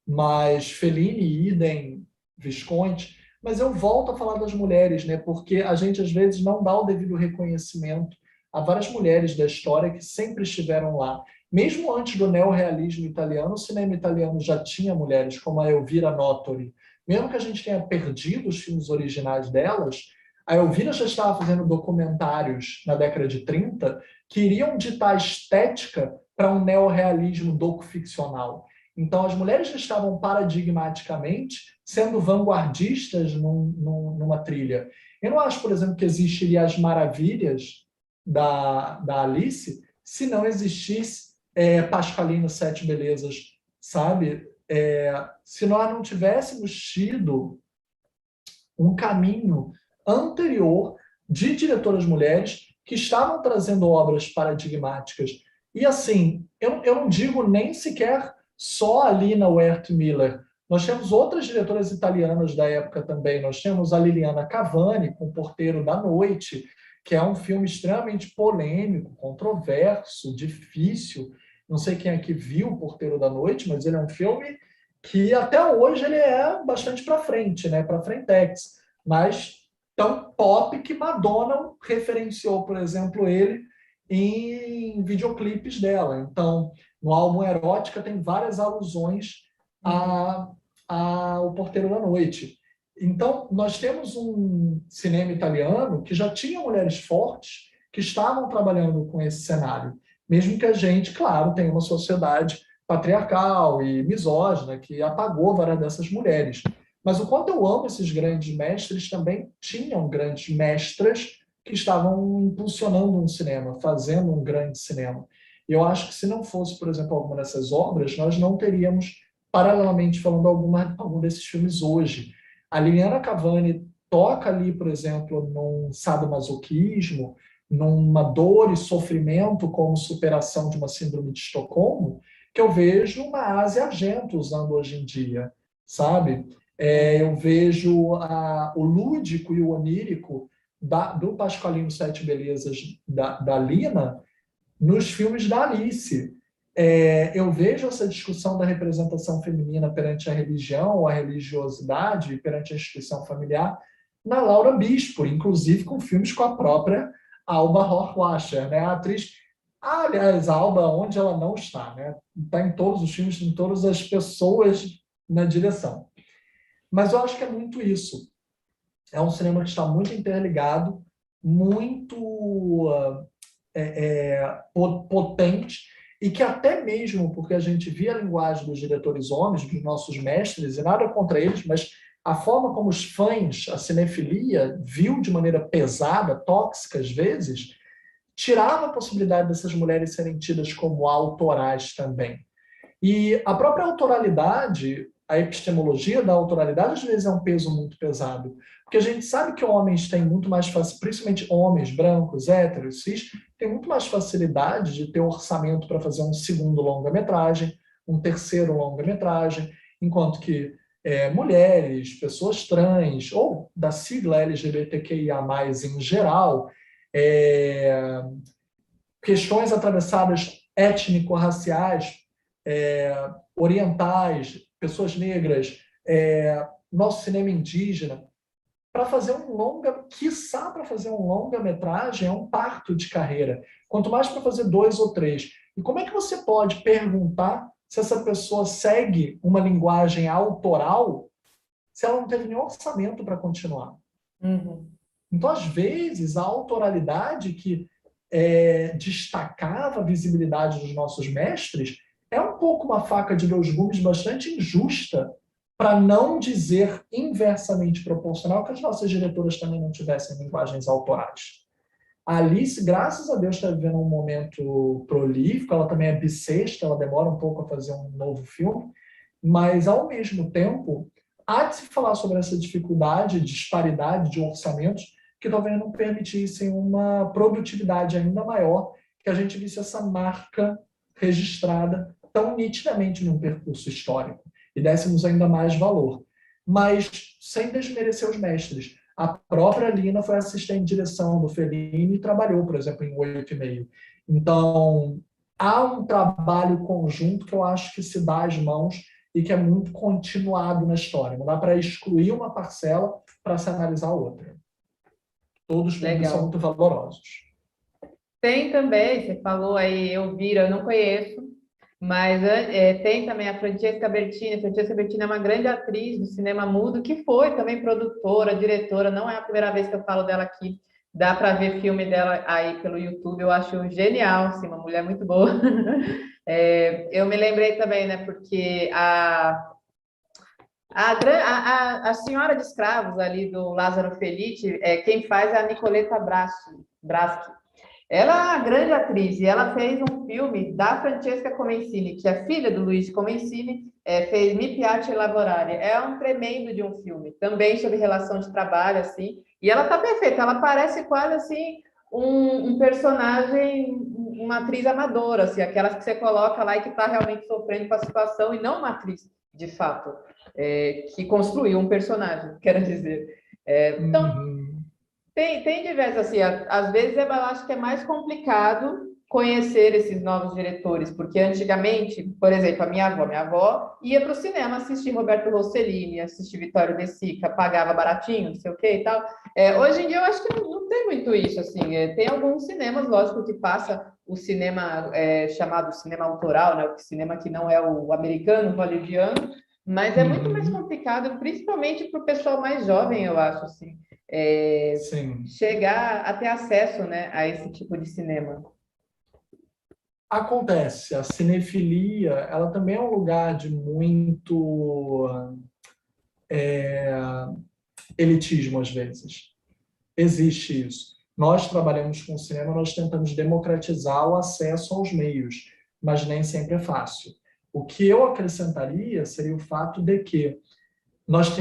mas Fellini, idem, Visconti. Mas eu volto a falar das mulheres, né? Porque a gente, às vezes, não dá o devido reconhecimento a várias mulheres da história que sempre estiveram lá. Mesmo antes do neorrealismo italiano, o cinema italiano já tinha mulheres, como a Elvira Notori. Mesmo que a gente tenha perdido os filmes originais delas, a Elvira já estava fazendo documentários na década de 30 que iriam ditar estética para um neorrealismo docu-ficcional. Então, as mulheres já estavam paradigmaticamente sendo vanguardistas numa trilha. Eu não acho, por exemplo, que existiria as maravilhas da Alice se não existisse Pascalino Sete Belezas, sabe? Se nós não tivéssemos tido um caminho anterior de diretoras mulheres que estavam trazendo obras paradigmáticas. E assim, eu não digo nem sequer só a Lina Wertmüller. Nós temos outras diretoras italianas da época também. Nós temos a Liliana Cavani, com O Porteiro da Noite, que é um filme extremamente polêmico, controverso, difícil. Não sei quem aqui viu O Porteiro da Noite, mas ele é um filme que até hoje ele é bastante para frente, né? Para frentex. Mas tão pop que Madonna referenciou, por exemplo, ele em videoclipes dela. Então, no álbum Erótica tem várias alusões a O Porteiro da Noite. Então, nós temos um cinema italiano que já tinha mulheres fortes que estavam trabalhando com esse cenário. Mesmo que a gente, claro, tenha uma sociedade patriarcal e misógina que apagou várias dessas mulheres. Mas o quanto eu amo esses grandes mestres, também tinham grandes mestras que estavam impulsionando um cinema, fazendo um grande cinema. E eu acho que se não fosse, por exemplo, alguma dessas obras, nós não teríamos, paralelamente falando, algum desses filmes hoje. A Liliana Cavani toca ali, por exemplo, num sadomasoquismo, numa dor e sofrimento como superação de uma síndrome de Estocolmo, que eu vejo uma Asia Argento usando hoje em dia, sabe? Eu vejo o lúdico e o onírico do Pasqualino Sete Belezas da Lina nos filmes da Alice. Eu vejo essa discussão da representação feminina perante a religião ou a religiosidade, perante a instituição familiar, na Laura Bispo, inclusive com filmes com a própria Alba Rohrwacher, né? A atriz, aliás, a Alba, onde ela não está, né? Está em todos os filmes, em todas as pessoas na direção. Mas eu acho que é muito isso. É um cinema que está muito interligado, muito potente, e que até mesmo, porque a gente via a linguagem dos diretores homens, dos nossos mestres, e nada contra eles, mas a forma como os fãs, a cinefilia, viu de maneira pesada, tóxica às vezes, tirava a possibilidade dessas mulheres serem tidas como autorais também. E a própria autoralidade, a epistemologia da autoralidade, às vezes é um peso muito pesado. Porque a gente sabe que homens têm muito mais facilidade, principalmente homens brancos, héteros, cis, têm muito mais facilidade de ter orçamento para fazer um segundo longa-metragem, um terceiro longa-metragem, enquanto que mulheres, pessoas trans, ou da sigla LGBTQIA+, em geral, questões atravessadas étnico-raciais, orientais, pessoas negras, nosso cinema indígena, para fazer um longa, quiçá para fazer um longa-metragem, é um parto de carreira. Quanto mais para fazer 2 ou 3. E como é que você pode perguntar se essa pessoa segue uma linguagem autoral se ela não teve nenhum orçamento para continuar? Uhum. Então, às vezes, a autoralidade que destacava a visibilidade dos nossos mestres é um pouco uma faca de 2 gumes bastante injusta, para não dizer inversamente proporcional que as nossas diretoras também não tivessem linguagens autorais. A Alice, graças a Deus, está vivendo um momento prolífico, ela também é bissexta, ela demora um pouco a fazer um novo filme, mas, ao mesmo tempo, há de se falar sobre essa dificuldade, disparidade de orçamentos, que talvez não permitissem uma produtividade ainda maior, que a gente visse essa marca registrada tão nitidamente num percurso histórico, e dessemos ainda mais valor. Mas sem desmerecer os mestres. A própria Lina foi assistente de direção do Fellini e trabalhou, por exemplo, em 8,5. Então, há um trabalho conjunto que eu acho que se dá às mãos e que é muito continuado na história. Não dá para excluir uma parcela para se analisar a outra. Todos os filmes são muito valorosos. Tem também, você falou aí, Elvira, eu não conheço, mas tem também a Francesca Bertini. A Francesca Bertini é uma grande atriz do cinema mudo, que foi também produtora, diretora. Não é a primeira vez que eu falo dela aqui. Dá para ver filme dela aí pelo YouTube. Eu acho genial, assim, uma mulher muito boa. Eu me lembrei também, né, porque a Senhora de Escravos ali do Lázaro Felice, quem faz é a Nicoletta Braschi. Ela é uma grande atriz e ela fez um filme da Francesca Comencini, que é filha do Luigi Comencini, fez Mi Piace Lavorare. É um tremendo de um filme, também sobre relação de trabalho, assim, E ela tá perfeita, ela parece quase assim um personagem, uma atriz amadora, assim, aquelas que você coloca lá e que está realmente sofrendo com a situação, e não uma atriz, de fato, que construiu um personagem, quero dizer. Então, Uhum. tem diversos, assim, às vezes eu acho que é mais complicado conhecer esses novos diretores, porque antigamente, por exemplo, a minha avó ia para o cinema assistir Roberto Rossellini, assistir Vittorio De Sica, pagava baratinho, não sei o que e tal. Hoje em dia eu acho que não tem muito isso, assim, tem alguns cinemas, lógico, que passa o cinema chamado cinema autoral, né, o cinema que não é o americano, o hollywoodiano, mas é muito mais Uhum. complicado, principalmente para o pessoal mais jovem, eu acho, assim. É, Sim. chegar a ter acesso, né, a esse tipo de cinema. Acontece, a cinefilia, ela também é um lugar de muito elitismo às vezes. Existe isso. Nós trabalhamos com cinema, nós tentamos democratizar o acesso aos meios, mas nem sempre é fácil. O que eu acrescentaria seria o fato de que nós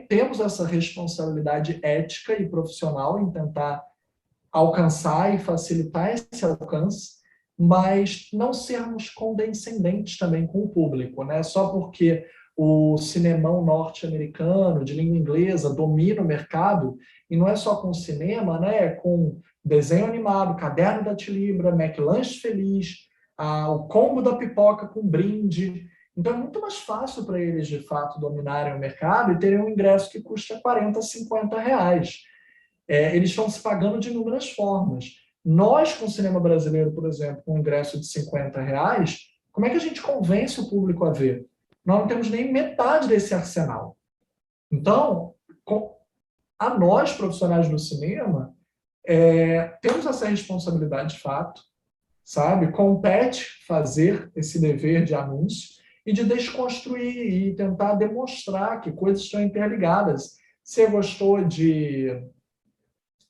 temos essa responsabilidade ética e profissional em tentar alcançar e facilitar esse alcance, mas não sermos condescendentes também com o público, né? Só porque o cinemão norte-americano de língua inglesa domina o mercado, e não é só com cinema, né? Com desenho animado, Caderno da Tilibra, McLanche Feliz, o combo da pipoca com brinde. Então é muito mais fácil para eles, de fato, dominarem o mercado e terem um ingresso que custa 40, 50 reais. Eles estão se pagando de inúmeras formas. Nós, com o cinema brasileiro, por exemplo, com um ingresso de 50 reais, como é que a gente convence o público a ver? Nós não temos nem metade desse arsenal. Então, a nós, profissionais do cinema, temos essa responsabilidade de fato, sabe? Compete fazer esse dever de anúncio e de desconstruir e tentar demonstrar que coisas estão interligadas. Você gostou de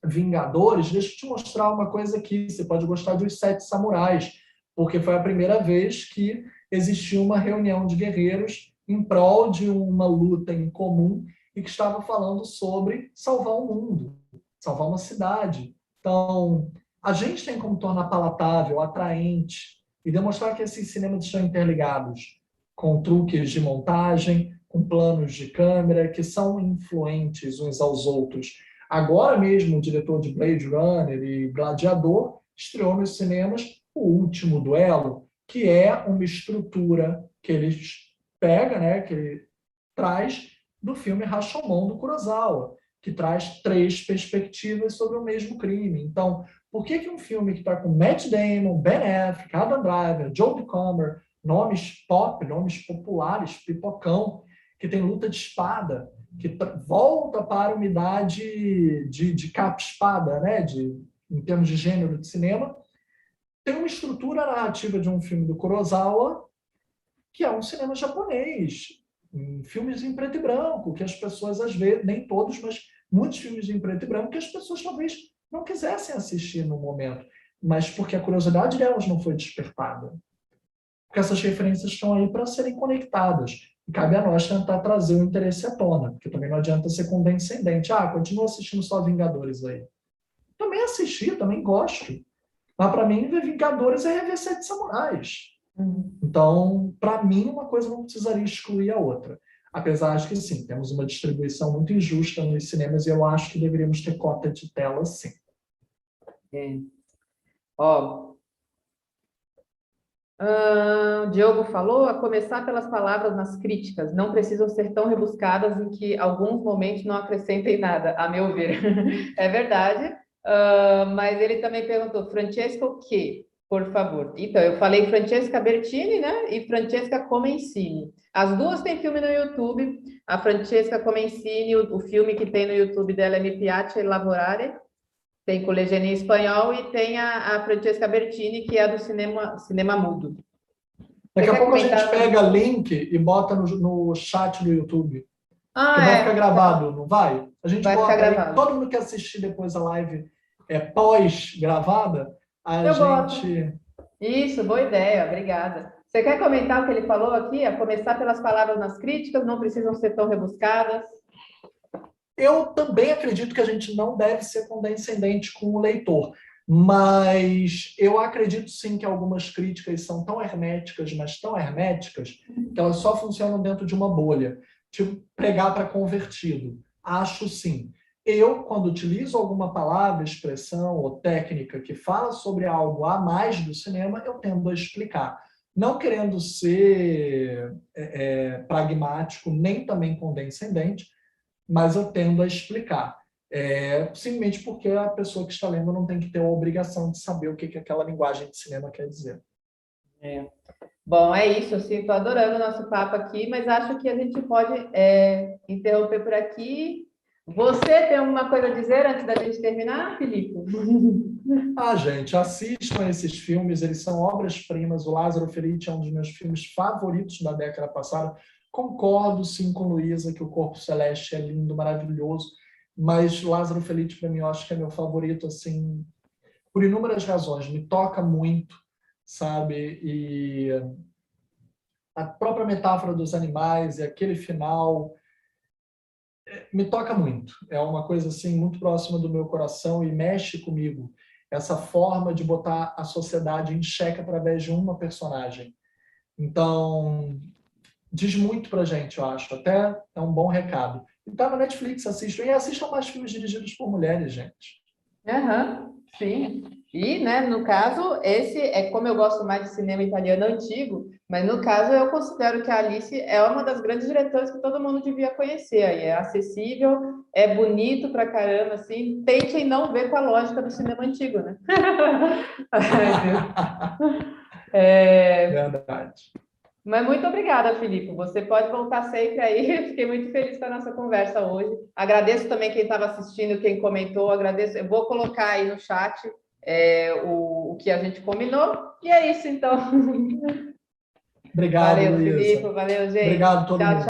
Vingadores, deixa eu te mostrar uma coisa aqui. Você pode gostar de Os Sete Samurais, porque foi a primeira vez que existiu uma reunião de guerreiros em prol de uma luta em comum e que estava falando sobre salvar o mundo, salvar uma cidade. Então, a gente tem como tornar palatável, atraente e demonstrar que esses cinemas estão interligados com truques de montagem, com planos de câmera que são influentes uns aos outros. Agora mesmo, o diretor de Blade Runner e Gladiador estreou nos cinemas O Último Duelo, que é uma estrutura que ele pega, né, que ele traz do filme Rashomon do Kurosawa, que traz três perspectivas sobre o mesmo crime. Então, por que um filme que está com Matt Damon, Ben Affleck, Adam Driver, Jodie Comer, nomes pop, nomes populares, pipocão, que tem luta de espada, que volta para a unidade de capa-espada, né? Em termos de gênero de cinema, tem uma estrutura narrativa de um filme do Kurosawa, que é um cinema japonês, filmes em preto e branco, que as pessoas, às vezes, nem todos, mas muitos filmes em preto e branco, que as pessoas talvez não quisessem assistir no momento, mas porque a curiosidade delas não foi despertada. Porque essas referências estão aí para serem conectadas. E cabe a nós tentar trazer o interesse à tona, porque também não adianta ser condescendente. Continua assistindo só Vingadores aí. Também assisti, também gosto. Mas para mim, ver Vingadores é rever Sete Samurais. Então, para mim, uma coisa não precisaria excluir a outra. Apesar de que, sim, temos uma distribuição muito injusta nos cinemas e eu acho que deveríamos ter cota de tela, sim. Ó, Diogo falou, a começar pelas palavras nas críticas, não precisam ser tão rebuscadas em que alguns momentos não acrescentem nada, a meu ver. É verdade, mas ele também perguntou, Francesca o quê? Por favor. Então, eu falei Francesca Bertini, né? E Francesca Comencini. As duas têm filme no YouTube. A Francesca Comencini, o filme que tem no YouTube dela é Mi Piace Lavorare, tem com legenda em espanhol, e tem a Francesca Bertini, que é do cinema mudo. Daqui a pouco a gente pega link e bota no chat do YouTube. Que vai ficar gravado, não vai? A gente vai bota aí, gravado. todo mundo que assistir depois a live pós-gravada, a gente... Boto. Isso, boa ideia, obrigada. Você quer comentar o que ele falou aqui? A começar pelas palavras nas críticas, não precisam ser tão rebuscadas. Eu também acredito que a gente não deve ser condescendente com o leitor, mas eu acredito sim que algumas críticas são tão herméticas, mas tão herméticas, que elas só funcionam dentro de uma bolha. Tipo, pregar para convertido. Acho sim. Eu, quando utilizo alguma palavra, expressão ou técnica que fala sobre algo a mais do cinema, eu tendo a explicar. Não querendo ser pragmático, nem também condescendente, mas eu tendo a explicar. Simplesmente porque a pessoa que está lendo não tem que ter a obrigação de saber o que, que aquela linguagem de cinema quer dizer. É. Bom, é isso. Assim, estou adorando o nosso papo aqui, mas acho que a gente pode interromper por aqui. Você tem alguma coisa a dizer antes da gente terminar, Filipe? Ah, gente, assistam esses filmes, eles são obras-primas. O Lázaro Felice é um dos meus filmes favoritos da década passada. Concordo, sim, com Luísa, que o Corpo Celeste é lindo, maravilhoso, mas Lázaro Felice, para mim, eu acho que é meu favorito, assim, por inúmeras razões. Me toca muito, sabe? E a própria metáfora dos animais e aquele final me toca muito. É uma coisa assim muito próxima do meu coração e mexe comigo. Essa forma de botar a sociedade em xeque através de uma personagem. Então, diz muito pra gente, eu acho. Até é um bom recado. E tá na Netflix, assistam. E assistam mais filmes dirigidos por mulheres, gente. Aham, sim. E, né, no caso, esse é como eu gosto mais de cinema italiano antigo, mas no caso eu considero que a Alice é uma das grandes diretoras que todo mundo devia conhecer. Aí é acessível, é bonito pra caramba, assim. Tentem não ver com a lógica do cinema antigo, né? Ai, Deus. É, Verdade. mas muito obrigada, Filipe. Você pode voltar sempre aí. Fiquei muito feliz com a nossa conversa hoje. Agradeço também quem estava assistindo, quem comentou. Agradeço. Eu vou colocar aí no chat o que a gente combinou. E é isso, então. Obrigado, Valeu, Filipe. Luísa. Valeu, gente. Obrigado a todo Tchau, mundo. tchau.